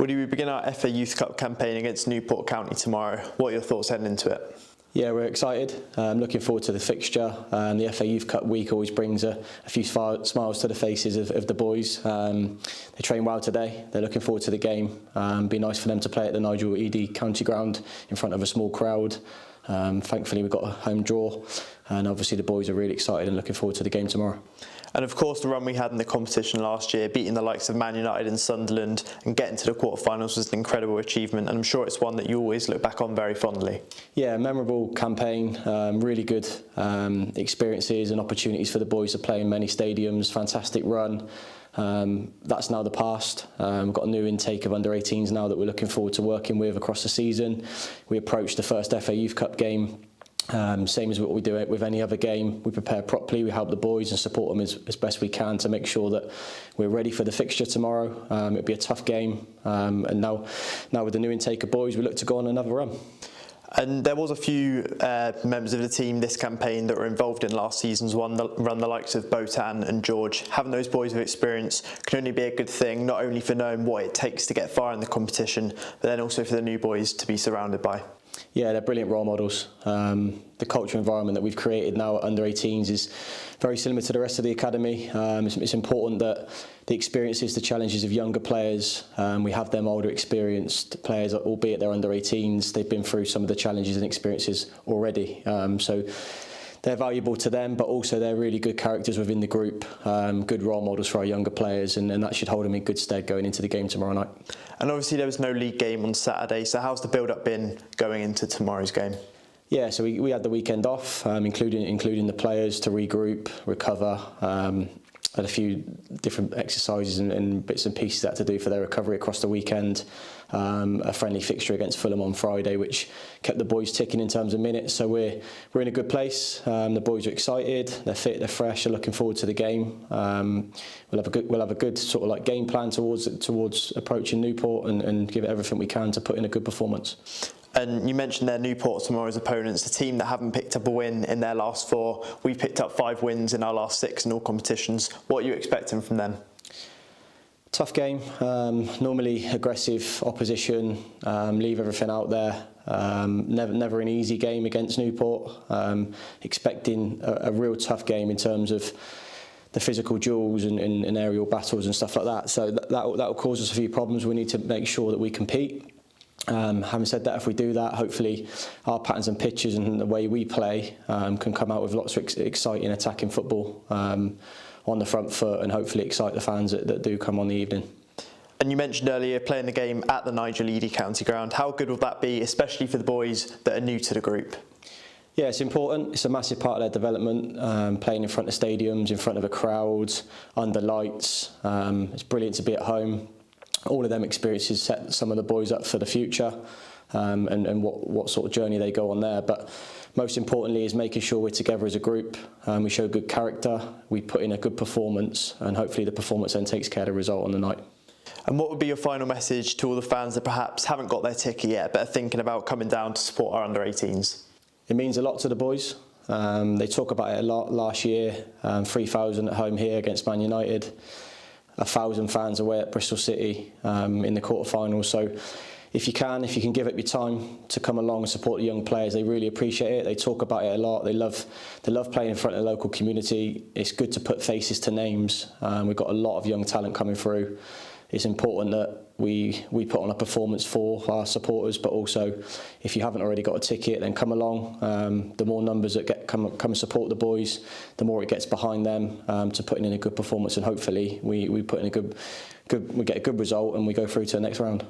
Woody, we begin our FA Youth Cup campaign against Newport County tomorrow. What are your thoughts heading into it? Yeah, we're excited. Looking forward to the fixture. The FA Youth Cup week always brings a few smiles to the faces of the boys. They train well today. They're looking forward to the game. Be nice for them to play at the Nigel County ground in front of a small crowd. Thankfully, we've got a home draw, and obviously the boys are really excited and looking forward to the game tomorrow. And of course, the run we had in the competition last year, beating the likes of Man United and Sunderland and getting to the quarterfinals, was an incredible achievement, and I'm sure it's one that you always look back on very fondly. Yeah, memorable campaign, really good experiences and opportunities for the boys to play in many stadiums, fantastic run. That's now the past. We've got a new intake of under-18s now that we're looking forward to working with across the season. We approached the first FA Youth Cup game same as what we do with any other game. We prepare properly, we help the boys and support them as best we can to make sure that we're ready for the fixture tomorrow. It'll be a tough game, and now with the new intake of boys, we look to go on another run. And there was a few members of the team this campaign that were involved in last season's run, the likes of Botan and George. Having those boys with experience can only be a good thing, not only for knowing what it takes to get far in the competition, but then also for the new boys to be surrounded by. Yeah, they're brilliant role models. The culture environment that we've created now at under-18s is very similar to the rest of the academy. It's important that the experiences, the challenges of younger players, we have them older experienced players, albeit they're under-18s, they've been through some of the challenges and experiences already. So they're valuable to them, but also they're really good characters within the group, good role models for our younger players, and that should hold them in good stead going into the game tomorrow night. And obviously there was no league game on Saturday, so how's the build-up been going into tomorrow's game? Yeah, so we had the weekend off, including the players to regroup, recover. Had a few different exercises and bits and pieces that to do for their recovery across the weekend. A friendly fixture against Fulham on Friday, which kept the boys ticking in terms of minutes. So we're in a good place. The boys are excited, they're fit, they're fresh, they're looking forward to the game. We'll have a good sort of like game plan towards approaching Newport and give it everything we can to put in a good performance. And you mentioned their Newport tomorrow's opponents, a team that haven't picked up a win in their last 4. We've picked up 5 wins in our last 6 in all competitions. What are you expecting from them? Tough game, normally aggressive opposition, leave everything out there. Never an easy game against Newport. Expecting a real tough game in terms of the physical duels and aerial battles and stuff like that. So that'll cause us a few problems. We need to make sure that we compete. Having said that, if we do that, hopefully our patterns and pitches and the way we play can come out with lots of exciting attacking football on the front foot, and hopefully excite the fans that do come on the evening. And you mentioned earlier playing the game at the Nigel County ground. How good will that be, especially for the boys that are new to the group? Yeah, it's important. It's a massive part of their development, playing in front of stadiums, in front of a crowd, under lights. It's brilliant to be at home. All of them experiences set some of the boys up for the future, and what sort of journey they go on there. But most importantly is making sure we're together as a group, we show good character, we put in a good performance, and hopefully the performance then takes care of the result on the night. And what would be your final message to all the fans that perhaps haven't got their ticket yet but are thinking about coming down to support our under-18s? It means a lot to the boys. They talk about it a lot last year, 3,000 at home here against Man United. 1,000 fans away at Bristol City in the quarterfinals. So if you can give up your time to come along and support the young players, they really appreciate it. They talk about it a lot. They love playing in front of the local community. It's good to put faces to names. We've got a lot of young talent coming through. It's important that we put on a performance for our supporters, but also if you haven't already got a ticket, then come along. The more numbers that come and support the boys, the more it gets behind them to putting in a good performance, and hopefully we put in we get a good result and we go through to the next round.